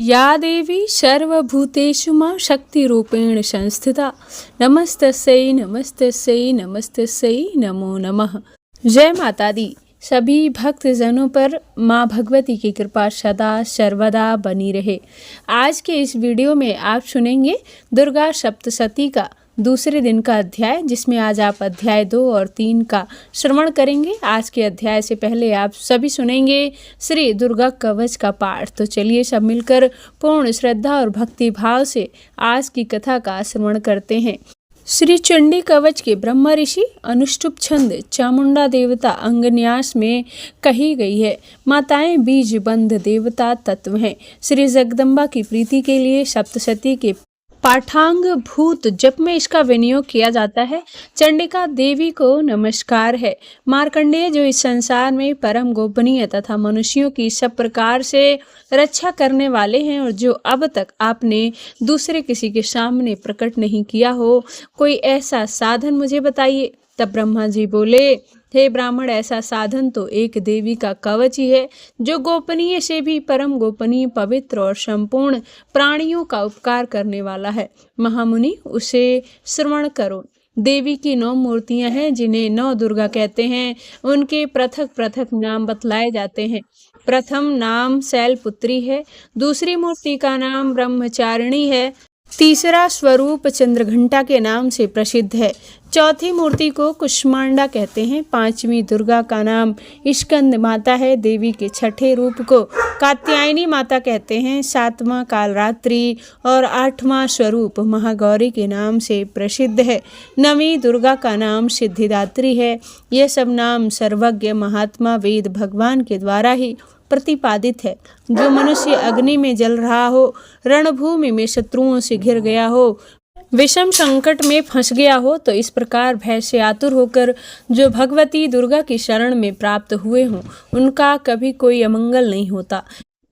या देवी सर्वभूतेषु मां शक्तिरूपेण संस्थिता नमस्तस्यै नमस्तस्यै नमस्तस्यै नमो नमः। जय माता दी। सभी भक्त जनों पर माँ भगवती की कृपा सदा सर्वदा बनी रहे। आज के इस वीडियो में आप सुनेंगे दुर्गा सप्तशती का दूसरे दिन का अध्याय, जिसमें आज आप अध्याय 2 और 3 का श्रवण करेंगे। आज के अध्याय से पहले आप सभी सुनेंगे श्री दुर्गा कवच का पाठ। तो चलिए सब मिलकर पूर्ण श्रद्धा और भक्ति भाव से आज की कथा का श्रवण करते हैं। श्री चंडी कवच के ब्रह्म ऋषि अनुष्टुप छंद चामुंडा देवता अंगन्यास में कही गई है। माताएं बीज बंध देवता तत्व हैं। श्री जगदम्बा की प्रीति के लिए सप्तशती के पाठांग भूत जप में इसका विनियोग किया जाता है। चंडिका देवी को नमस्कार है। मार्कंडेय जो इस संसार में परम गोपनीय तथा मनुष्यों की सब प्रकार से रक्षा करने वाले हैं और जो अब तक आपने दूसरे किसी के सामने प्रकट नहीं किया हो, कोई ऐसा साधन मुझे बताइए। तब ब्रह्मा जी बोले, हे ब्राह्मण, ऐसा साधन तो एक देवी का कवच ही है, जो गोपनीय से भी परम गोपनीय, पवित्र और संपूर्ण प्राणियों का उपकार करने वाला है। महामुनि, उसे श्रवण करो। देवी की 9 मूर्तियां हैं, जिन्हें 9 दुर्गा कहते हैं। उनके पृथक पृथक नाम बतलाए जाते हैं। प्रथम नाम शैलपुत्री है, दूसरी मूर्ति का नाम ब्रह्मचारिणी है, तीसरा स्वरूप चंद्रघंटा के नाम से प्रसिद्ध है, चौथी मूर्ति को कुष्मांडा कहते हैं, 5वीं दुर्गा का नाम स्कंद माता है, देवी के 6ठे रूप को कात्यायनी माता कहते हैं, 7वां कालरात्रि और 8वां स्वरूप महागौरी के नाम से प्रसिद्ध है, 9वीं दुर्गा का नाम सिद्धिदात्री है। यह सब नाम सर्वज्ञ महात्मा वेद भगवान के द्वारा ही प्रतिपादित है। जो मनुष्य अग्नि में जल रहा हो, रणभूमि में शत्रुओं से घिर गया हो, विषम संकट में फंस गया हो, तो इस प्रकार भय से आतुर होकर जो भगवती दुर्गा की शरण में प्राप्त हुए हों, उनका कभी कोई अमंगल नहीं होता।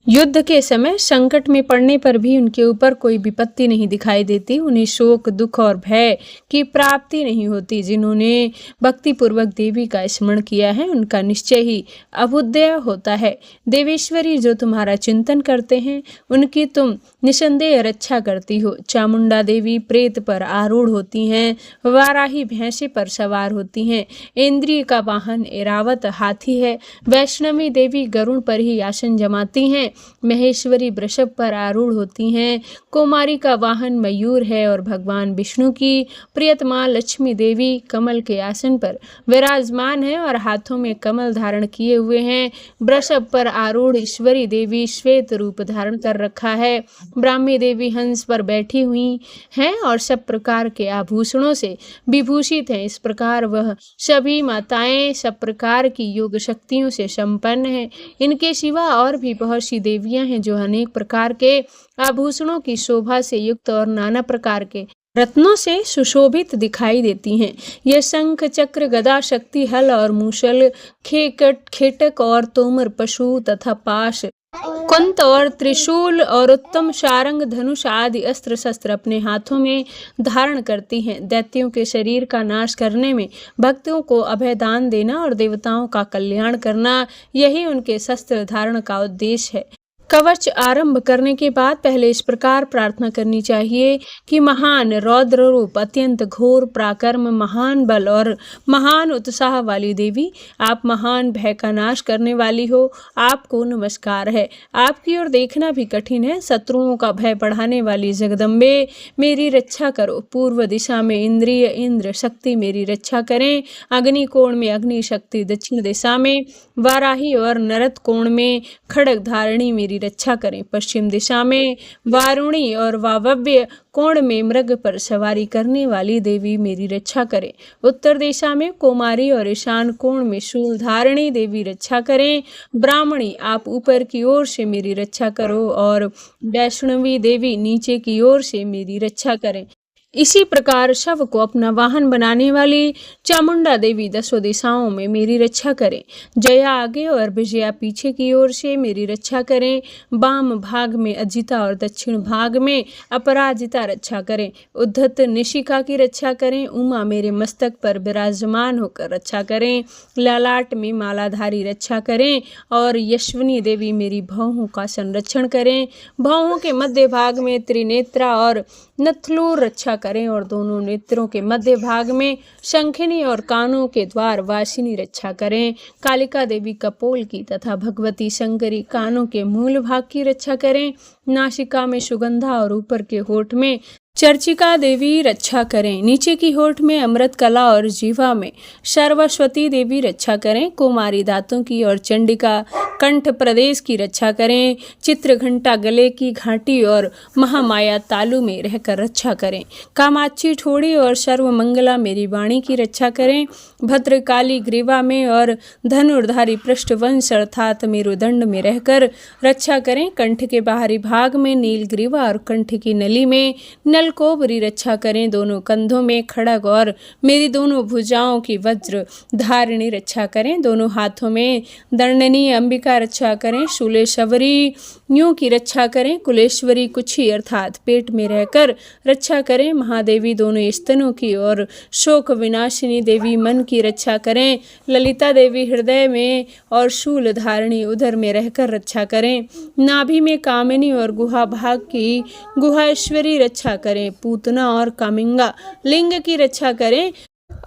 युद्ध के समय संकट में पड़ने पर भी उनके ऊपर कोई विपत्ति नहीं दिखाई देती। उन्हें शोक, दुख और भय की प्राप्ति नहीं होती। जिन्होंने भक्ति पूर्वक देवी का स्मरण किया है, उनका निश्चय ही अभुदय होता है। देवेश्वरी, जो तुम्हारा चिंतन करते हैं, उनकी तुम निसंदेह रक्षा करती हो। चामुंडा देवी प्रेत पर आरूढ़ होती हैं, वाराही भैंसे पर सवार होती हैं, इंद्रिय का वाहन ऐरावत हाथी है, वैष्णवी देवी गरुड़ पर ही आसन जमाती हैं, महेश्वरी वृषभ पर आरूढ़ होती हैं, कुमारी का वाहन मयूर है और भगवान विष्णु की प्रियतमा लक्ष्मी देवी कमल के आसन पर विराजमान है और हाथों में कमल धारण किए हुए हैं। वृषभ पर आरूढ़ ईश्वरी देवी श्वेत रूप धारण कर रखा है। ब्राह्मी देवी हंस पर बैठी हुई हैं और सब प्रकार के आभूषणों से विभूषित हैं। इस प्रकार वह सभी माताएं सब प्रकार की योग शक्तियों से संपन्न हैं। इनके सिवा और भी बहुत सी देवियां हैं, जो अनेक प्रकार के आभूषणों की शोभा से युक्त और नाना प्रकार के रत्नों से सुशोभित दिखाई देती हैं। यह शंख, चक्र, गदा, शक्ति, हल और मूसल, खेटक और तोमर, पशु तथा पाश, कुंत और त्रिशूल और उत्तम सारंग, धनुष आदि अस्त्र शस्त्र अपने हाथों में धारण करती हैं। दैत्यों के शरीर का नाश करने में, भक्तों को अभयदान देना और देवताओं का कल्याण करना, यही उनके शस्त्र धारण का उद्देश्य है। कवच आरंभ करने के बाद पहले इस प्रकार प्रार्थना करनी चाहिए कि महान रौद्र रूप, अत्यंत घोर पराक्रम, महान बल और महान उत्साह वाली देवी, आप महान भय का नाश करने वाली हो, आपको नमस्कार है। आपकी ओर देखना भी कठिन है। शत्रुओं का भय बढ़ाने वाली जगदम्बे, मेरी रक्षा करो। पूर्व दिशा में इंद्रिय इंद्र शक्ति मेरी रक्षा करें। अग्नि कोण में अग्नि शक्ति, दक्षिण दिशा में वाराही और नरत कोण में खड्ग धारिणी मेरी रक्षा करें। पश्चिम दिशा में वारुणी और वावव्य कोण में मृग पर सवारी करने वाली देवी मेरी रक्षा करें। उत्तर दिशा में कुमारी और ईशान कोण में शूल धारिणी देवी रक्षा करें। ब्राह्मणी, आप ऊपर की ओर से मेरी रक्षा करो और वैष्णवी देवी नीचे की ओर से मेरी रक्षा करें। इसी प्रकार शव को अपना वाहन बनाने वाली चामुंडा देवी दसों दिशाओं में मेरी रक्षा करें। जया आगे और विजया पीछे की ओर से मेरी रक्षा करें। वाम भाग में अजिता और दक्षिण भाग में अपराजिता रक्षा करें। उद्धत निशिका की रक्षा करें। उमा मेरे मस्तक पर विराजमान होकर रक्षा करें। ललाट में मालाधारी रक्षा करें और यशवनी देवी मेरी भौहों का संरक्षण करें। भौहों के मध्य भाग में त्रिनेत्रा और नथलूर रक्षा करें और दोनों नेत्रों के मध्य भाग में शंखिनी और कानों के द्वार वासिनी रक्षा करें। कालिका देवी कपोल की तथा भगवती शंकरी कानों के मूल भाग की रक्षा करें। नासिका में सुगंधा और ऊपर के होठ में चर्चिका देवी रक्षा करें। नीचे की होठ में अमृत कला और जीवा में सर्वस्वती देवी रक्षा करें। कुमारी दांतों की और चंडिका कंठ प्रदेश की रक्षा करें। चित्रघंटा गले की घाटी और महामाया तालु में रहकर रक्षा करें। कामाक्षी ठोड़ी और सर्वमंगला मेरी वाणी की रक्षा करें। भद्रकाली ग्रीवा में और धनुर्धारी पृष्ठवंश अर्थात मेरुदंड में रहकर रक्षा करें। कंठ के बाहरी भाग में नीलग्रीवा और कंठ की नली में नलकोबरी रक्षा करें। दोनों कंधों में खड़ग और मेरी दोनों भुजाओं की वज्र धारिणी रक्षा करें। दोनों हाथों में दंडनी अंबिका रक्षा करें। शूलेश्वरी न्यू की रक्षा करें। कुलेश्वरी कुछी अर्थात पेट में रहकर रक्षा करें। महादेवी दोनों स्तनों की और शोक विनाशिनी देवी मन की रक्षा करें। ललिता देवी हृदय में और शूल धारिणी उदर में रहकर रक्षा करें। नाभि में कामिनी और गुहा भाग की गुहाश्वरी रक्षा करें। पूतना और कामिंगा लिंग की रक्षा करें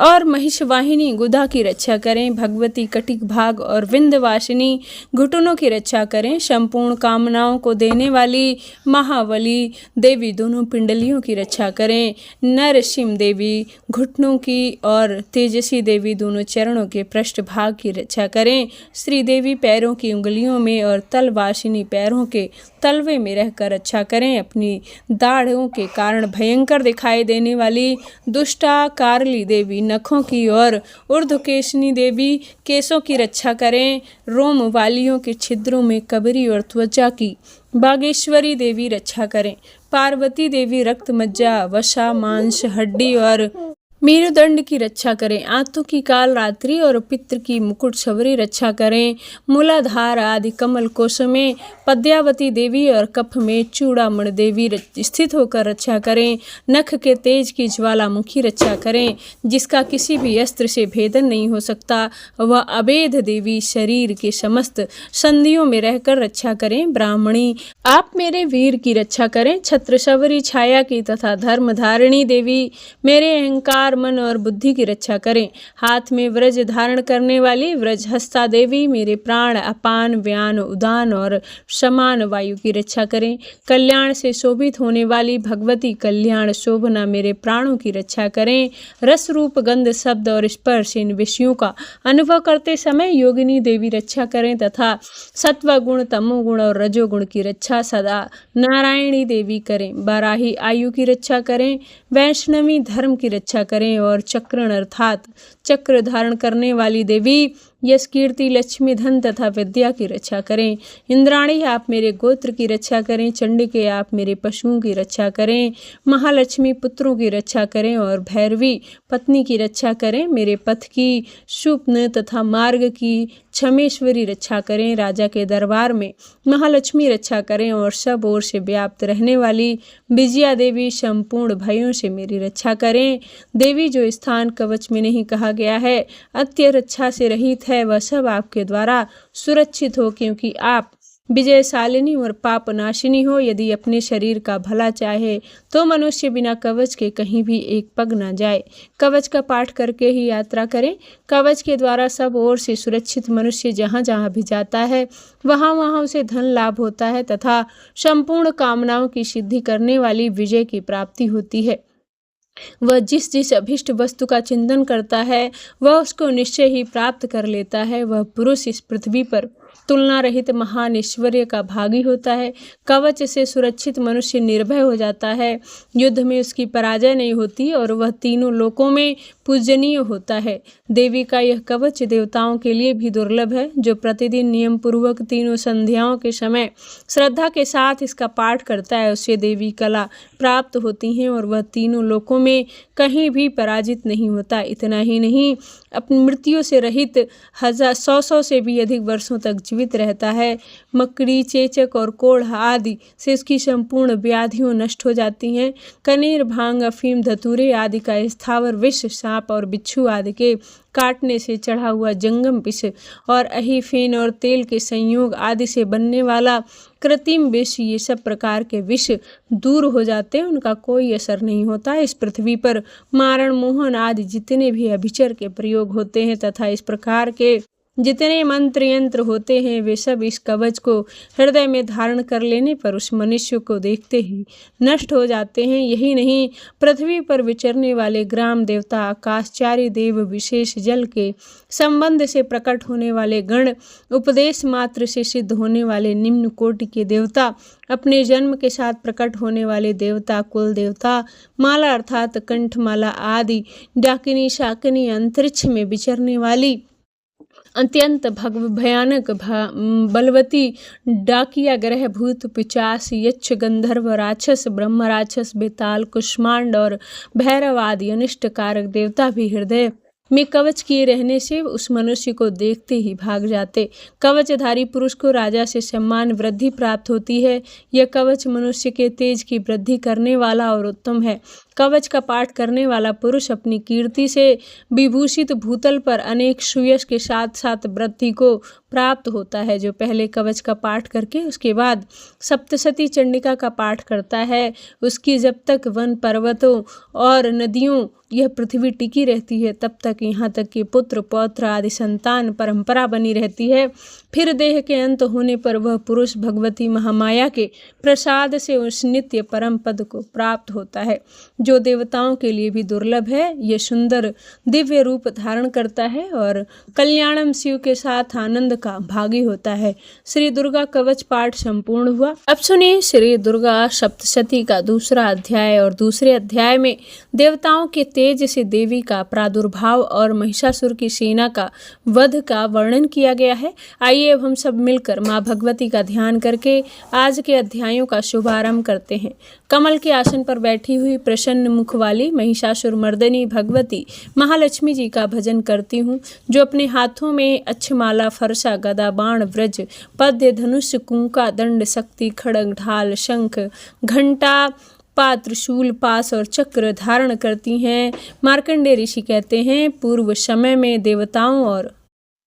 और महिषवाहिनी गुदा की रक्षा करें। भगवती कटिक भाग और विंध्यवासिनी घुटनों की रक्षा करें। संपूर्ण कामनाओं को देने वाली महाबली देवी दोनों पिंडलियों की रक्षा करें। नरसिंह देवी घुटनों की और तेजसी देवी दोनों चरणों के पृष्ठ भाग की रक्षा करें। श्री देवी पैरों की उंगलियों में और तलवासिनी पैरों के तलवे में रहकर रक्षा करें। अपनी दाढ़ों के कारण भयंकर दिखाई देने वाली दुष्टा कारली देवी नखों की और ऊर्ध्वकेशनी देवी केशों की रक्षा करें। रोम वालियों के छिद्रों में कबरी और त्वचा की बागेश्वरी देवी रक्षा करें। पार्वती देवी रक्त मज्जा वसा मांस हड्डी और मेरुदंड की रक्षा करें। आंतों की काल रात्रि और पित्र की मुकुट सवरी रक्षा करें। मूलाधार आदि कमल कोश में पद्यावती देवी और कफ में चूड़ामण देवी स्थित होकर रक्षा करें। नख के तेज की ज्वालामुखी रक्षा करें जिसका किसी भी अस्त्र से भेदन नहीं हो सकता। वह अभेद देवी शरीर के समस्त संधियों में रहकर रक्षा करें। ब्राह्मणी आप मेरे वीर की रक्षा करें। छत्र सवरी छाया की तथा धर्मधारिणी देवी मेरे अहंकार मन और बुद्धि की रक्षा करें। हाथ में व्रज धारण करने वाली व्रज हस्ता देवी मेरे प्राण अपान व्यान उदान और समान वायु की रक्षा करें। कल्याण से शोभित होने वाली भगवती कल्याण शोभना मेरे प्राणों की रक्षा करें। रस रूप गंध शब्द और स्पर्श इन विषयों का अनुभव करते समय योगिनी देवी रक्षा करें तथा सत्वगुण तमोगुण और रजोगुण की रक्षा सदा नारायणी देवी करें। बाराही आयु की रक्षा करें। वैष्णवी धर्म की रक्षा करें और चक्रण अर्थात चक्र धारण करने वाली देवी यश कीर्ति लक्ष्मी धन तथा विद्या की रक्षा करें। इंद्राणी आप मेरे गोत्र की रक्षा करें। चंडिके आप मेरे पशुओं की रक्षा करें। महालक्ष्मी पुत्रों की रक्षा करें और भैरवी पत्नी की रक्षा करें। मेरे पथ की शुप्न तथा मार्ग की क्षमेश्वरी रक्षा करें। राजा के दरबार में महालक्ष्मी रक्षा करें और सब ओर से व्याप्त रहने वाली विजया देवी संपूर्ण भयों से मेरी रक्षा करें। देवी जो स्थान कवच में नहीं कहा गया है अत्य रक्षा से रहित है वह सब आपके द्वारा सुरक्षित हो क्योंकि आप विजयशालिनी और पाप नाशिनी हो। यदि अपने शरीर का भला चाहे तो मनुष्य बिना कवच के कहीं भी एक पग न जाए। कवच का पाठ करके ही यात्रा करें। कवच के द्वारा सब ओर से सुरक्षित मनुष्य जहाँ जहाँ भी जाता है वहाँ वहाँ उसे धन लाभ होता है तथा संपूर्ण कामनाओं की सिद्धि करने वाली विजय की प्राप्ति होती है। वह जिस जिस अभिष्ट वस्तु का चिंतन करता है वह उसको निश्चय ही प्राप्त कर लेता है। वह पुरुष इस पृथ्वी पर तुलना रहित महान ऐश्वर्य का भागी होता है। कवच से सुरक्षित मनुष्य निर्भय हो जाता है, युद्ध में उसकी पराजय नहीं होती और वह तीनों लोकों में पूजनीय होता है। देवी का यह कवच देवताओं के लिए भी दुर्लभ है। जो प्रतिदिन नियम पूर्वक तीनों संध्याओं के समय श्रद्धा के साथ इसका पाठ करता है, उसे देवी कला प्राप्त होती हैं और वह तीनों लोकों में कहीं भी पराजित नहीं होता। इतना ही नहीं, अपनी मृत्यु से रहित 100 से भी अधिक वर्षों तक जीवित रहता है। मकड़ी, चेचक और कोढ़ आदि से इसकी संपूर्ण व्याधियां नष्ट हो जाती हैं। कनेर, भांग, अफीम, धतूरे आदि का स्थावर विष, सांप और बिच्छू आदि के काटने से चढ़ा हुआ जंगम विष और अही, फेन और तेल के संयोग आदि से बनने वाला कृत्रिम विष, ये सब प्रकार के विष दूर हो जाते हैं, उनका कोई असर नहीं होता। इस पृथ्वी पर मारण, मोहन आदि जितने भी अभिचर के प्रयोग होते हैं तथा इस प्रकार के जितने मंत्र यंत्र होते हैं, वे सब इस कवच को हृदय में धारण कर लेने पर उस मनुष्य को देखते ही नष्ट हो जाते हैं। यही नहीं, पृथ्वी पर विचरने वाले ग्राम देवता, आकाशचारी देव, विशेष जल के संबंध से प्रकट होने वाले गण, उपदेश मात्र से सिद्ध होने वाले निम्न कोटि के देवता, अपने जन्म के साथ प्रकट होने वाले देवता, कुल देवता, माला अर्थात कंठमाला आदि, डाकिनी, शाकिनी, अंतरिक्ष में विचरने वाली अत्यंत भयानक बलवती डाकिया, ग्रह, भूत, पिचास, यक्ष, गंधर्व, राक्षस, ब्रह्म राक्षस, बेताल, कुष्मांड और भैरव आदि अनिष्ट कारक देवता भी हृदय में कवच किए रहने से उस मनुष्य को देखते ही भाग जाते। कवचधारी पुरुष को राजा से सम्मान वृद्धि प्राप्त होती है। यह कवच मनुष्य के तेज की वृद्धि करने वाला और उत्तम है। कवच का पाठ करने वाला पुरुष अपनी कीर्ति से विभूषित भूतल पर अनेक सुयश के साथ साथ वृद्धि को प्राप्त होता है। जो पहले कवच का पाठ करके उसके बाद सप्तशती चंडिका का पाठ करता है, उसकी जब तक वन, पर्वतों और नदियों यह पृथ्वी टिकी रहती है, तब तक यहाँ तक कि पुत्र, पौत्र आदि संतान परंपरा बनी रहती है। फिर देह के अंत होने पर वह पुरुष भगवती महामाया के प्रसाद से उस नित्य परम पद को प्राप्त होता है, जो देवताओं के लिए भी दुर्लभ है। यह सुंदर दिव्य रूप धारण करता है और कल्याणम शिव के साथ आनंद का भागी होता है। श्री दुर्गा कवच पाठ संपूर्ण हुआ। अब सुनिए श्री दुर्गा सप्तशती का दूसरा अध्याय। और दूसरे अध्याय में देवताओं के तेज से देवी का प्रादुर्भाव और महिषासुर की सेना का वध का वर्णन किया गया है। आइए अब हम सब मिलकर माँ भगवती का ध्यान करके आज के अध्यायों का शुभारंभ करते हैं। कमल के आसन पर बैठी हुई प्रसन्न मुख वाली महिषासुर मर्दनी भगवती महालक्ष्मी जी का भजन करती हूँ, जो अपने हाथों में अक्षमाला, फरसा, गदा, बाण, व्रज, पद्य, धनुष, कुंका, दंड, शक्ति, खड्ग, ढाल, शंख, घंटा, पात्र, शूल, पास और चक्र धारण करती हैं। मार्कंडेय ऋषि कहते हैं, पूर्व समय में देवताओं और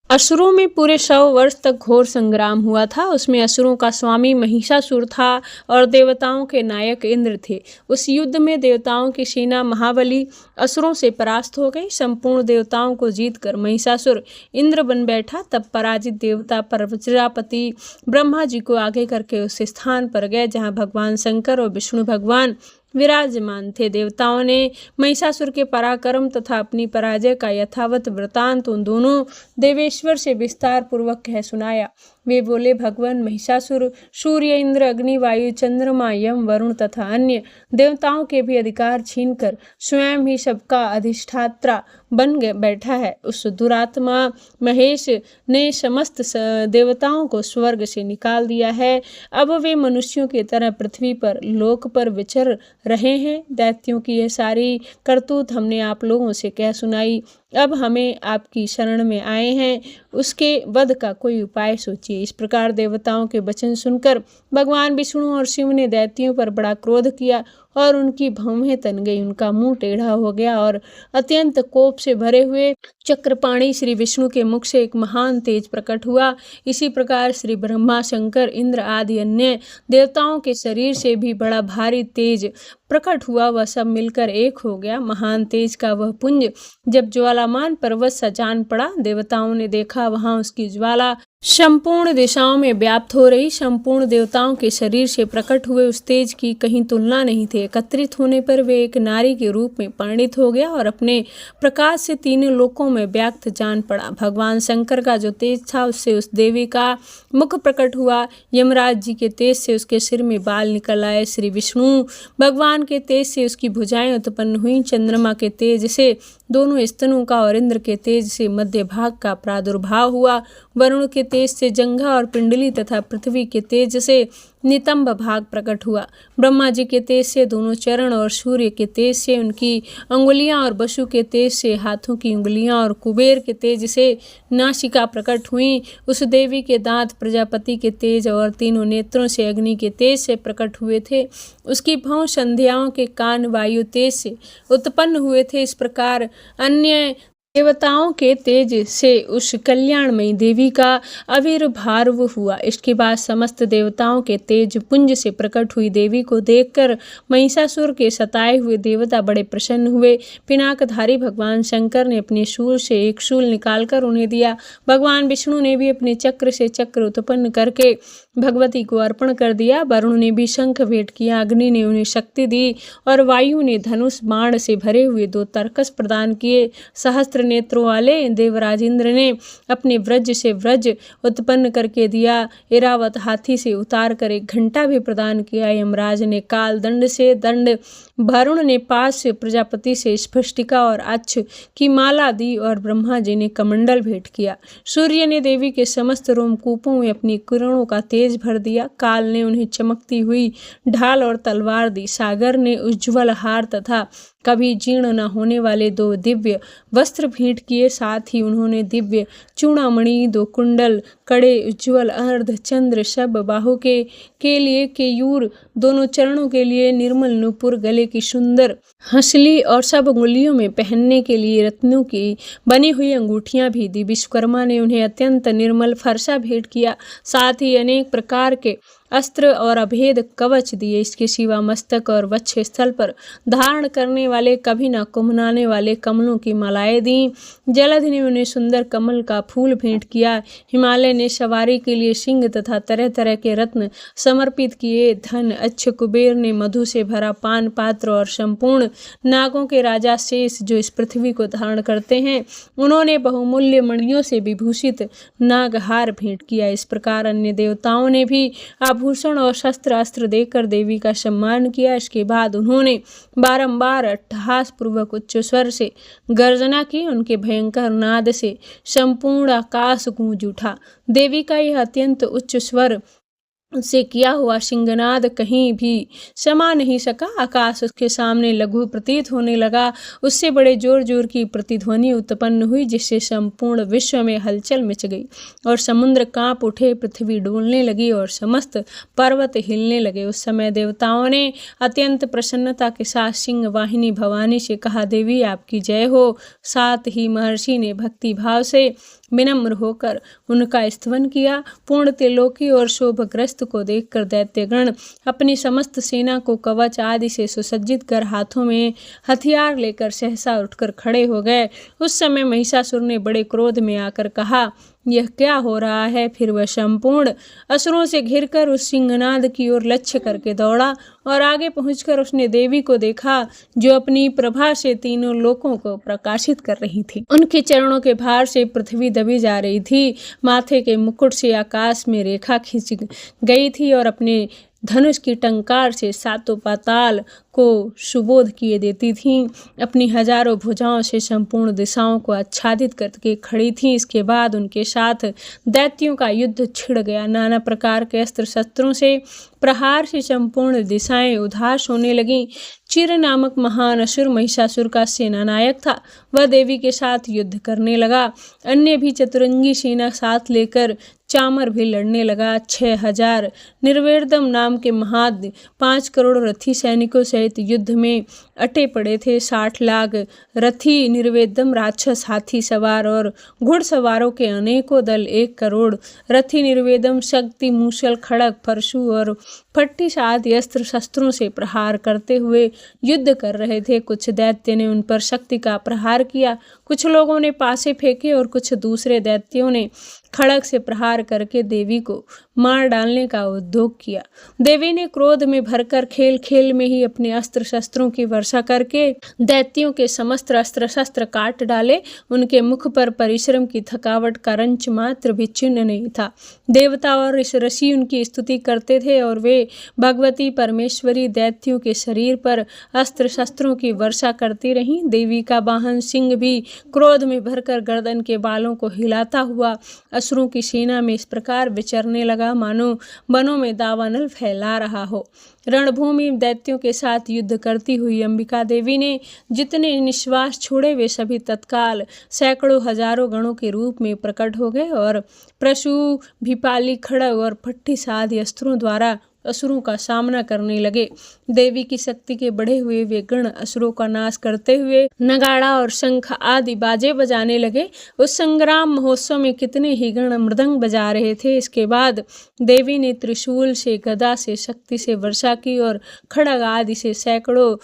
असुरों में पूरे 100 वर्ष तक घोर संग्राम हुआ था। उसमें असुरों का स्वामी महिषासुर था और देवताओं के नायक इंद्र थे। उस युद्ध में देवताओं की सेना महाबली असुरों से परास्त हो गई। संपूर्ण देवताओं को जीतकर महिषासुर इंद्र बन बैठा। तब पराजित देवता प्रजापति ब्रह्मा जी को आगे करके उस स्थान पर गए जहाँ भगवान शंकर और विष्णु भगवान विराजमान थे। देवताओं ने महिषासुर के पराक्रम तथा अपनी पराजय का यथावत वृतांत उन दोनों देवेश्वर से विस्तार पूर्वक कह सुनाया। वे बोले, भगवान महिषासुर सूर्य, इंद्र, अग्नि, वायु, चंद्रमा, यम, वरुण तथा अन्य देवताओं के भी अधिकार छीनकर स्वयं ही सबका अधिष्ठात्रा बन बैठा है। उस दुरात्मा महेश ने समस्त देवताओं को स्वर्ग से निकाल दिया है। अब वे मनुष्यों की तरह पृथ्वी पर लोक पर विचर रहे हैं। दैत्यों की यह सारी करतूत हमने आप लोगों से कह सुनाई। अब हमें आपकी शरण में आए हैं, उसके वध का कोई उपाय सोचिए। इस प्रकार देवताओं के वचन सुनकर भगवान विष्णु और शिव ने दैत्यों पर बड़ा क्रोध किया और उनकी भौहें तन गई। उनका मुंह टेढ़ा हो गया और अत्यंत कोप से भरे हुए चक्रपाणी श्री विष्णु के मुख से एक महान तेज प्रकट हुआ। इसी प्रकार श्री ब्रह्मा, शंकर, इंद्र आदि अन्य देवताओं के शरीर से भी बड़ा भारी तेज प्रकट हुआ। वह सब मिलकर एक हो गया। महान तेज का वह पुंज जब ज्वालामान पर्वत सा जान पड़ा, देवताओं ने देखा वहां उसकी ज्वाला संपूर्ण दिशाओं में व्याप्त हो रही संपूर्ण देवताओं के शरीर से प्रकट हुए उस तेज की कहीं तुलना नहीं थी। एकत्रित होने पर वे एक नारी के रूप में परिणित हो गया और अपने प्रकाश से तीनों लोकों में व्याप्त जान पड़ा। भगवान शंकर का जो तेज था उससे उस देवी का मुख प्रकट हुआ। यमराज जी के तेज से उसके सिर में बाल निकल आए। श्री विष्णु भगवान के तेज से उसकी भुजाएं उत्पन्न हुई। चंद्रमा के तेज से दोनों स्तनों का और इंद्र के तेज से मध्य भाग का प्रादुर्भाव हुआ। वरुण के तेज से जंघा और पिंडली तथा पृथ्वी के तेज से नितंब भाग प्रकट हुआ। ब्रह्मा जी के तेज से दोनों चरण और सूर्य के तेज से उनकी अंगुलियां और वसु के तेज से हाथों की उंगलियां और कुबेर के तेज से नासिका प्रकट हुई। उस देवी के दांत प्रजापति के तेज और तीनों नेत्रों से अग्नि के तेज से प्रकट हुए थे। उसकी भौं संध्याओं के कान वायु तेज से उत्पन्न हुए थे। इस प्रकार अन्य देवताओं के तेज से उस कल्याणमयी देवी का आविर्भाव हुआ। इसके बाद समस्त देवताओं के तेज पुंज से प्रकट हुई देवी को देखकर महिषासुर के सताए हुए देवता बड़े प्रसन्न हुए। पिनाकधारी भगवान शंकर ने अपने शूल से एक शूल निकालकर उन्हें दिया। भगवान विष्णु ने भी अपने चक्र से चक्र उत्पन्न करके भगवती को अर्पण कर दिया। वरुण ने भी शंख भेंट किया। अग्नि ने उन्हें शक्ति दी और वायु ने धनुष बाण से भरे हुए 2 तरकस प्रदान किए। सहस्त्र नेत्रों वाले देवराज इंद्र ने अपने व्रज से व्रज उत्पन्न करके दिया। इरावत हाथी से उतार कर एक घंटा भी प्रदान किया। यमराज ने काल दंड से दंड, वरुण ने पास से प्रजापति से स्फटिका और अक्ष की माला दी और ब्रह्मा जी ने कमंडल भेंट किया। सूर्य ने देवी के समस्त रोमकूपों में अपनी किरणों का तेज भर दिया। काल ने उन्हें चमकती हुई ढाल और तलवार दी। सागर ने उज्ज्वल हार तथा कभी जीर्ण न होने वाले 2 दिव्य वस्त्र भेंट किए। साथ ही उन्होंने दिव्य चूड़ामणि, 2 कुंडल, कड़े, उज्ज्वल अर्ध चंद्र, सब बाहु के लिए केयूर, दोनों चरणों के लिए निर्मल नूपुर, गले की सुंदर हंसली और सब अंगुलियों में पहनने के लिए रत्नों की बनी हुई अंगूठियां भी दी। विश्वकर्मा ने उन्हें अत्यंत निर्मल फरसा भेंट किया। साथ ही अनेक प्रकार के अस्त्र और अभेद कवच दिए। इसके सिवा मस्तक और वक्ष स्थल पर धारण करने वाले, कभी न कुमनाने वाले कमलों की मालाएं दी। जलधि ने उन्हें सुंदर कमल का फूल भेंट किया। हिमालय ने सवारी के लिए सिंह तथा तरह तरह के रत्न समर्पित किए। धन अच्छ कुबेर ने मधु से भरा पान पात्र और संपूर्ण नागों के राजा शेष जो इस पृथ्वी को धारण करते हैं, उन्होंने बहुमूल्य मणियों से विभूषित नागहार भेंट किया। इस प्रकार अन्य देवताओं ने भी आभूषण और शस्त्र अस्त्र देकर देवी का सम्मान किया। इसके बाद उन्होंने बारंबार अट्टहास पूर्वक उच्च स्वर से गर्जना की। उनके भयंकर नाद से संपूर्ण आकाश गूंज उठा। देवी का यह अत्यंत उच्च स्वर से किया हुआ सिंहनाद कहीं भी समा नहीं सका। आकाश उसके सामने लघु प्रतीत होने लगा। उससे बड़े जोर जोर की प्रतिध्वनि उत्पन्न हुई जिससे संपूर्ण विश्व में हलचल मच गई और समुद्र कांप उठे, पृथ्वी डोलने लगी और समस्त पर्वत हिलने लगे। उस समय देवताओं ने अत्यंत प्रसन्नता के साथ सिंह वाहिनी भवानी से कहा, देवी आपकी जय हो। साथ ही महर्षि ने भक्ति भाव से विनम्र होकर उनका स्तवन किया। पूर्ण त्रिलोकी और शोभग्रस्त को देखकर दैत्यगण अपनी समस्त सेना को कवच आदि से सुसज्जित कर हाथों में हथियार लेकर सहसा उठकर खड़े हो गए। उस समय महिषासुर ने बड़े क्रोध में आकर कहा, यह क्या हो रहा है? फिर वह संपूर्ण असुरों से घिरकर उस सिंहनाद की ओर लक्ष्य करके दौड़ा और आगे पहुंचकर उसने देवी को देखा जो अपनी प्रभा से तीनों लोकों को प्रकाशित कर रही थी। उनके चरणों के भार से पृथ्वी दबी जा रही थी। माथे के मुकुट से आकाश में रेखा खींच गई थी और अपने धनुष की टंकार से 7 पाताल को सुबोध किए देती थीं। अपनी हजारों भुजाओं से संपूर्ण दिशाओं को आच्छादित करके खड़ी थीं। इसके बाद उनके साथ दैत्यों का युद्ध छिड़ गया। नाना प्रकार के अस्त्र शस्त्रों से प्रहार से संपूर्ण दिशाएं उदास होने लगीं। चिर नामक महान असुर महिषासुर का सेनानायक था। वह देवी के साथ युद्ध करने लगा। अन्य भी चतुरंगी सेना साथ लेकर चामर भी लड़ने लगा। 6000 निर्वेदम नाम के महाद 5 करोड़ रथी सैनिकों सहित युद्ध में अटे पड़े थे। 60 लाख रथी निर्वेदम राक्षस हाथी सवार और घुड़सवारों के अनेकों दल 1 करोड़ रथी निर्वेदम शक्ति मूसल खड़ग परशु और फट्टी आदि अस्त्र शस्त्रों से प्रहार करते हुए युद्ध कर रहे थे। कुछ दैत्य ने उन पर शक्ति का प्रहार किया, कुछ लोगों ने पासे फेंके और कुछ दूसरे दैत्यों ने खड़ग से प्रहार करके देवी को मार डालने का उद्योग किया। देवी ने क्रोध में भरकर खेल खेल में ही अपने अस्त्र शस्त्रों की वर्षा करके दैत्यों के समस्त अस्त्र शस्त्र काट डाले। उनके मुख पर परिश्रम की थकावट का रंच मात्र भी चिन्ह नहीं था। देवता और ऋषि उनकी स्तुति करते थे और वे भगवती परमेश्वरी दैत्यों के शरीर पर अस्त्र शस्त्रों की वर्षा करती रहीं। देवी का वाहन सिंह भी क्रोध में भरकर गर्दन के बालों को हिलाता हुआ असुरों की सेना में इस प्रकार विचरने लगा मानो वनों में दावानल फैला रहा हो। रणभूमि दैत्यों के साथ युद्ध करती हुई अंबिका देवी ने जितने निश्वास छोड़े वे सभी तत्काल सैकड़ों हजारों गणों के रूप में प्रकट हो गए और प्रशु, भिपाली, खड़ग और पट्टी आदि अस्त्रों द्वारा असुरों का सामना करने लगे। देवी की शक्ति के बढ़े हुए वे गण असुरों का नाश करते हुए नगाड़ा और शंख आदि बाजे बजाने लगे। उस संग्राम महोत्सव में कितने ही गण मृदंग बजा रहे थे। इसके बाद देवी ने त्रिशूल से, गदा से, शक्ति से वर्षा की और खड़ग आदि से सैकड़ों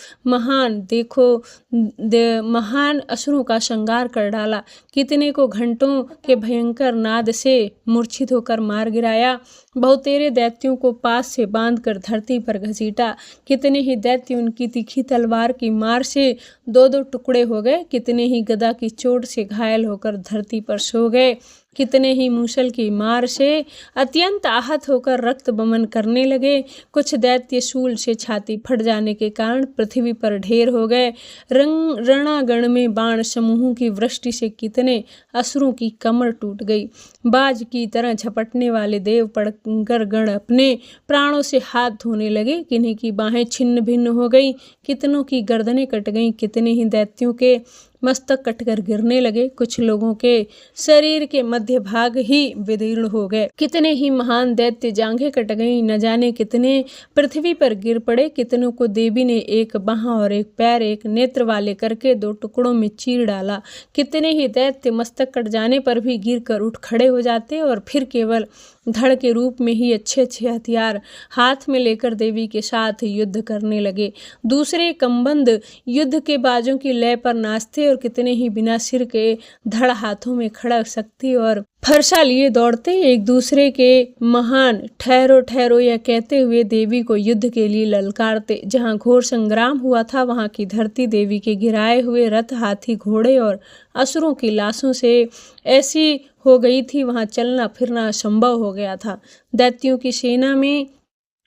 महान असुरों का संहार कर डाला। कितने को घंटों के भयंकर नाद से मूर्छित होकर मार गिराया। बहुतेरे दैत्यों को पास से बांधकर धरती पर घसीटा। कितने ही दैत्य उनकी तीखी तलवार की मार से दो दो टुकड़े हो गए। कितने ही गदा की चोट से घायल होकर धरती पर सो गए। कितने ही मूसल की मार से अत्यंत आहत होकर रक्त बमन करने लगे। कुछ दैत्य शूल से छाती फट जाने के कारण पृथ्वी पर ढेर हो गए। रणागण में बाण समूहों की वृष्टि से कितने असुरों की कमर टूट गई। बाज की तरह झपटने वाले देव पड़कर गण अपने प्राणों से हाथ धोने लगे। किन्हीं की बाहें छिन्न भिन्न हो गई, कितनों की गर्दनें कट गईं। कितने ही दैत्यों के मस्तक कटकर गिरने लगे। कुछ लोगों के शरीर के मध्य भाग ही विदीर्ण हो गए। कितने ही महान दैत्य जांघें कट गईं। न जाने कितने पृथ्वी पर गिर पड़े। कितनों को देवी ने एक बाह और एक पैर, एक नेत्र वाले करके दो टुकड़ों में चीर डाला। कितने ही दैत्य मस्तक कट जाने पर भी गिर कर उठ खड़े हो जाते और फिर केवल धड़ के रूप में ही अच्छे अच्छे हथियार हाथ में लेकर देवी के साथ युद्ध करने लगे। दूसरे कम्बंद युद्ध के बाजों की लय पर नाचते और कितने ही बिना सिर के धड़ हाथों में खड़ग शक्ति और फरसा लिए दौड़ते एक दूसरे के महान ठहरो ठहरो यह कहते हुए देवी को युद्ध के लिए ललकारते। जहाँ घोर संग्राम हुआ था वहाँ की धरती देवी के गिराए हुए रथ, हाथी, घोड़े और असुरों की लाशों से ऐसी हो गई थी वहाँ चलना फिरना असंभव हो गया था। दैत्यों की सेना में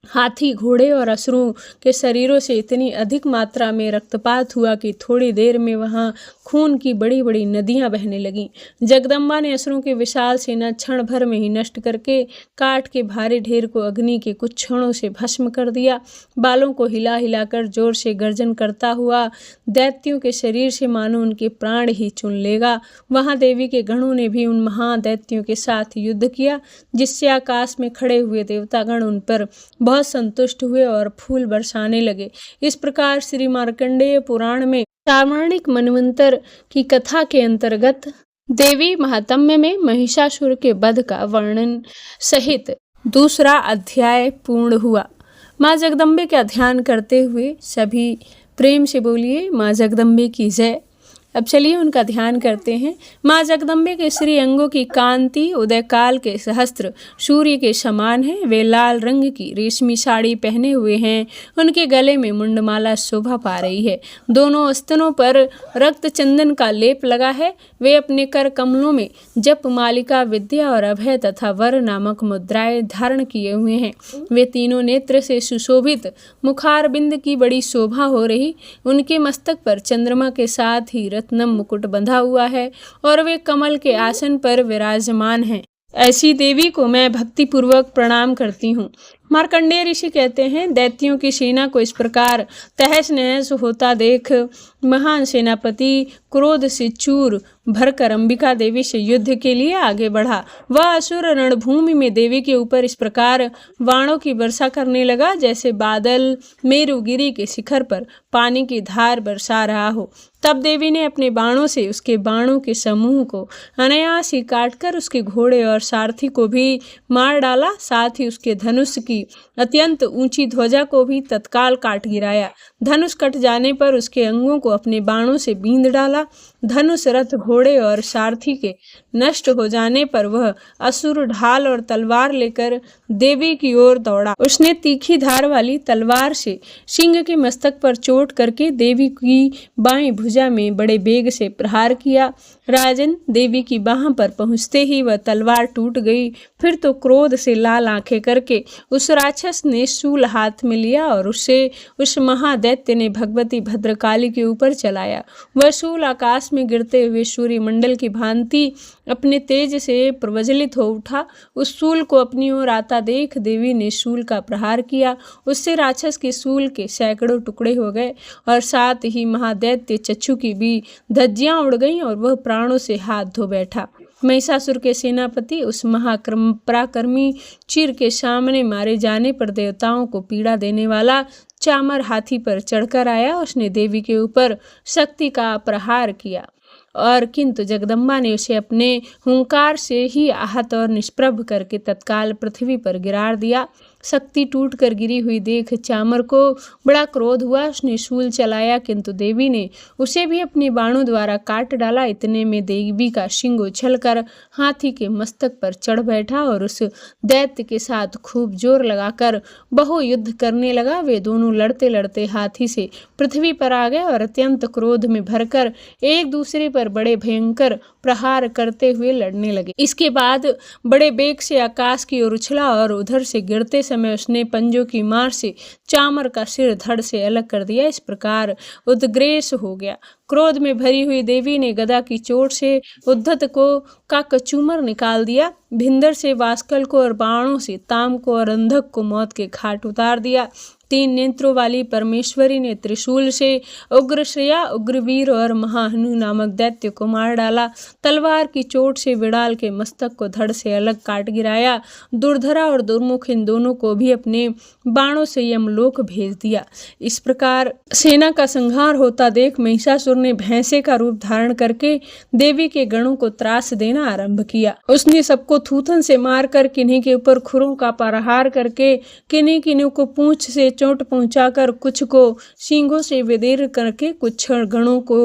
हाथी, घोड़े और असुरों के शरीरों से इतनी अधिक मात्रा में रक्तपात हुआ कि थोड़ी देर में वहाँ खून की बड़ी बड़ी नदियाँ बहने लगीं। जगदम्बा ने असुरों की विशाल सेना क्षण भर में ही नष्ट करके काठ के भारी ढेर को अग्नि के कुछ क्षणों से भस्म कर दिया। बालों को हिला हिलाकर जोर से गर्जन करता हुआ दैत्यों के शरीर से मानो उनके प्राण ही चुन लेगा। वहाँ देवी के गणों ने भी उन महादैत्यों के साथ युद्ध किया, जिससे आकाश में खड़े हुए देवतागण उन पर बहुत संतुष्ट हुए और फूल बरसाने लगे। इस प्रकार श्री मार्कंडेय पुराण में सावर्णिक मनवंतर की कथा के अंतर्गत देवी महात्म्य में महिषासुर के वध का वर्णन सहित दूसरा अध्याय पूर्ण हुआ। माँ जगदम्बे का ध्यान करते हुए सभी प्रेम से बोलिए माँ जगदम्बे की जय। अब चलिए उनका ध्यान करते हैं। माँ जगदम्बे के श्री अंगों की कांति उदय काल के सहस्त्र सूर्य के समान है। वे लाल रंग की रेशमी साड़ी पहने हुए हैं। उनके गले में मुंडमाला शोभा पा रही है। दोनों स्तनों पर रक्त चंदन का लेप लगा है। वे अपने कर कमलों में जप मालिका, विद्या और अभय तथा वर नामक मुद्राएं धारण किए हुए हैं। वे तीनों नेत्र से सुशोभित, मुखारबिंद की बड़ी शोभा हो रही। उनके मस्तक पर चंद्रमा के साथ ही रत्नम मुकुट बंधा हुआ है और वे कमल के आसन पर विराजमान हैं। ऐसी देवी को मैं भक्ति पूर्वक प्रणाम करती हूँ। मार्कंडेय ऋषि कहते हैं, दैत्यों की सेना को इस प्रकार तहस नहस होता देख महान सेनापति क्रोध से चूर भरकर अंबिका देवी से युद्ध के लिए आगे बढ़ा। वह असुर रणभूमि में देवी के ऊपर इस प्रकार बाणों की वर्षा करने लगा जैसे बादल मेरुगिरी के शिखर पर पानी की धार बरसा रहा हो। तब देवी ने अपने बाणों से उसके बाणों के समूह को अनायास ही काटकर उसके घोड़े और सारथी को भी मार डाला। साथ ही उसके धनुष की की अत्यंत ऊंची ध्वजा को भी तत्काल काट गिराया। धनुष कट जाने पर उसके अंगों को अपने बाणों से बींध डाला। धनुष, रथ, घोड़े और सारथी के नष्ट हो जाने पर वह असुर ढाल और तलवार लेकर देवी की ओर दौड़ा। उसने तीखी धार वाली तलवार से सिंह के मस्तक पर चोट करके देवी की बाईं भुजा में बड़े बेग से प्रहार किया। राजन, देवी की बाह पर पहुंचते ही वह तलवार टूट गई। फिर तो क्रोध से लाल आंखें करके उस राक्षस ने शूल हाथ में लिया और उससे उस महादैत्य ने भगवती भद्रकाली के ऊपर चलाया। वह शूल आकाश में गिरते हुए सूर्यमंडल की भांति अपने तेज से प्रज्वलित हो उठा। उस शूल को अपनी ओर आता देख देवी ने शूल का प्रहार किया। उससे राक्षस के शूल के सैकड़ों टुकड़े हो गए और साथ ही महादैत्य चक्षु की भी धज्जियां उड़ गईं और वह प्राणों से हाथ धो बैठा। महिषासुर के सेनापति उस पराक्रमी चीर के सामने मारे जाने पर देवताओं को पीड़ा देने वाला चामर हाथी पर चढ़कर आया। उसने देवी के ऊपर शक्ति का प्रहार किया और किंतु जगदम्बा ने उसे अपने हुंकार से ही आहत और निष्प्रभ करके तत्काल पृथ्वी पर गिरा दिया। शक्ति टूट कर गिरी हुई देख चामर को बड़ा क्रोध हुआ। उसने शूल चलाया किंतु देवी ने उसे भी अपने बाणों द्वारा काट डाला। इतने में देवी का सिंह उछलकर हाथी के मस्तक पर चढ़ बैठा और उस दैत्य के साथ खूब जोर लगाकर बहुयुद्ध करने लगा। वे दोनों लड़ते लड़ते हाथी से पृथ्वी पर आ गए और अत्यंत क्रोध में भरकर एक दूसरे पर बड़े भयंकर प्रहार करते हुए लड़ने लगे। इसके बाद बड़े बेग से आकाश की ओर उछला और उधर से गिरते समय उसने पंजों की मार से चामर का सिर धड़ से अलग कर दिया। इस प्रकार उद्ग्रेस हो गया। क्रोध में भरी हुई देवी ने गदा की चोट से उद्धत को का कचूमर निकाल दिया। भिंदर से वास्कल को और बाणों से ताम को और अंधक को मौत के घाट उतार दिया। 3 नेत्रों वाली परमेश्वरी ने त्रिशूल से उग्रश्रेया, उग्रवीर और महाहनु नामक दैत्य को मार डाला। तलवार की चोट से विड़ाल के मस्तक को धड़ से अलग काट गिराया। दुर्धरा और दुर्मुख इन दोनों को भी अपने बाणों से यमलोक भेज दिया। इस प्रकार सेना का संहार होता देख महिषासुर ने भैंसे का रूप धारण करके देवी के गणों को त्रास देना आरंभ किया। उसने सबको थूथन से मारकर किन्हीं के ऊपर खुरों का प्रहार करके किन्हीं किन्हीं को पूंछ से चोट पहुंचाकर कुछ को सींगों से विदीर्ण करके कुछ गणों को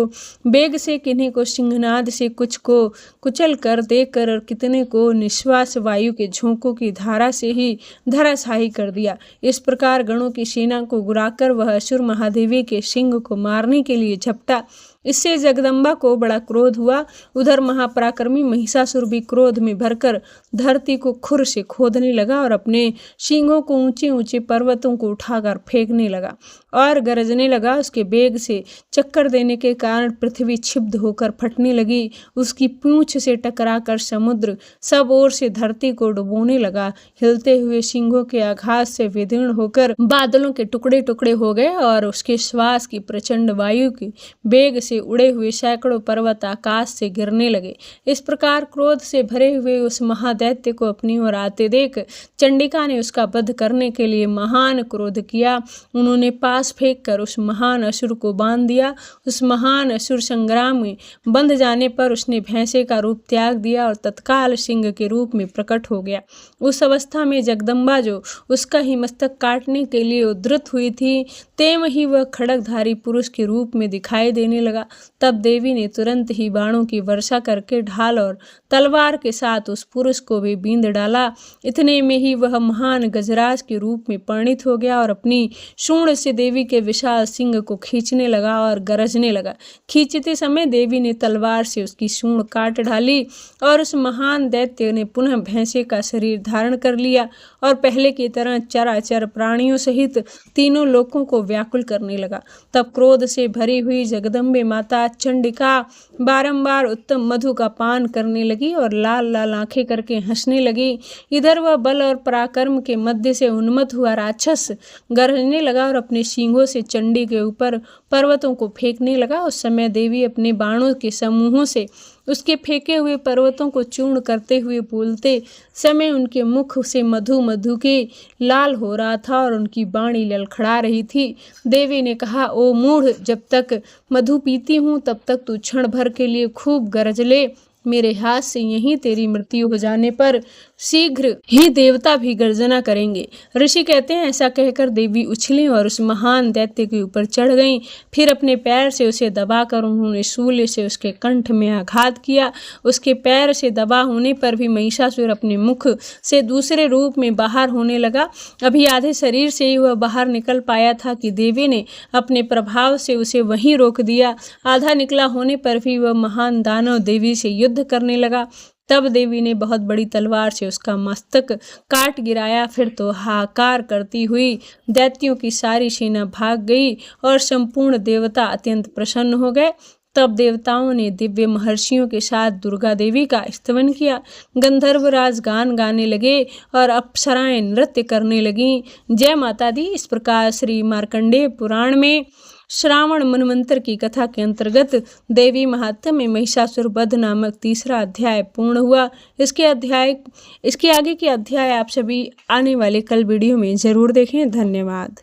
बेग से, किन्हीं को सिंहनाद से, कुछ को कुचल कर देकर और कितने को निश्वास वायु के झोंकों की धारा से ही धराशायी कर दिया। इस प्रकार गणों की सेना को गिराकर वह असुर महादेवी के सिंह को मारने के लिए झपटा। इससे जगदम्बा को बड़ा क्रोध हुआ। उधर महापराक्रमी महिषासुर भी क्रोध में भरकर धरती को खुर से खोदने लगा और अपने सींगों को ऊंचे ऊंचे पर्वतों को उठाकर फेंकने लगा और गरजने लगा। उसके बेग से चक्कर देने के कारण पृथ्वी क्षिब्ध होकर फटने लगी। उसकी पूंछ से टकराकर समुद्र सब ओर से धरती को डुबोने लगा। हिलते हुए सिंगों के आघात से विदीर्ण होकर बादलों के टुकड़े टुकड़े हो गए और उसके श्वास की प्रचंड वायु की बेग से उड़े हुए सैकड़ों पर्वत आकाश से गिरने लगे। इस प्रकार क्रोध से भरे हुए उस महादैत्य को अपनी ओर आते देख चंडिका ने उसका वध करने के लिए महान क्रोध किया। उन्होंने पास फेंक कर उस महान असुर को बांध दिया। उस महान असुर संग्राम में बंध जाने पर उसने भैंसे का रूप त्याग दिया और तत्काल सिंह के रूप में प्रकट हो गया। उस अवस्था में जगदम्बा जो उसका ही मस्तक काटने के लिए उद्धृत हुई थी, तेम ही वह खड़गधारी पुरुष के रूप में दिखाई देने लगा। तब देवी ने तुरंत ही बाणों की वर्षा करके ढाल और तलवार के साथ उस पुरुष को भी बींध डाला। इतने में ही वह महान गजराज के रूप में परिणित हो गया और अपनी सूंड से देवी के विशाल सिंह को खींचने लगा और गरजने लगा। खींचते समय देवी ने तलवार से उसकी सूंड काट डाली और उस महान दैत्य ने पुनः भैंसे का शरीर धारण कर लिया और पहले की तरह चराचर प्राणियों सहित तीनों लोकों को व्याकुल करने लगा। तब क्रोध से भरी हुई जगदम्बे माता चंडिका बारंबार उत्तम मधु का पान करने लगी और लाल लाल आंखें करके हंसने लगी। इधर वह बल और पराक्रम के मध्य से उन्मत्त हुआ राक्षस गरजने लगा और अपने सींगों से चंडी के ऊपर पर्वतों को फेंकने लगा। उस समय देवी अपने बाणों के समूहों से उसके फेंके हुए पर्वतों को चूर्ण करते हुए बोलते समय उनके मुख से मधु मधु के लाल हो रहा था और उनकी बाणी ललखड़ा रही थी। देवी ने कहा, ओ मूढ़, जब तक मधु पीती हूँ तब तक तू क्षण भर के लिए खूब गरज ले। मेरे हाथ से यहीं तेरी मृत्यु हो जाने पर शीघ्र ही देवता भी गर्जना करेंगे। ऋषि कहते हैं ऐसा कहकर देवी उछली और उस महान दैत्य के ऊपर चढ़ गईं। फिर अपने पैर से उसे दबाकर उन्होंने शूल से उसके कंठ में आघात किया। उसके पैर से दबा होने पर भी महिषासुर अपने मुख से दूसरे रूप में बाहर होने लगा। अभी आधे शरीर से ही वह बाहर निकल पाया था कि देवी ने अपने प्रभाव से उसे वहीं रोक दिया। आधा निकला होने पर भी वह महान दानव देवी से युद्ध करने लगा। तब देवी ने बहुत बड़ी तलवार से उसका मस्तक काट गिराया। फिर तो हाहाकार करती हुई दैत्यों की सारी सेना भाग गई और संपूर्ण देवता अत्यंत प्रसन्न हो गए। तब देवताओं ने दिव्य महर्षियों के साथ दुर्गा देवी का स्तवन किया। गंधर्वराज गान गाने लगे और अप्सराएं नृत्य करने लगीं। जय माता दी। इस प्रकार श्री मार्कंडेय पुराण में श्रावण मनवंतर की कथा के अंतर्गत देवी महात्म्य में महिषासुर वध नामक तीसरा अध्याय पूर्ण हुआ। इसके आगे के अध्याय आप सभी आने वाले कल वीडियो में जरूर देखें। धन्यवाद।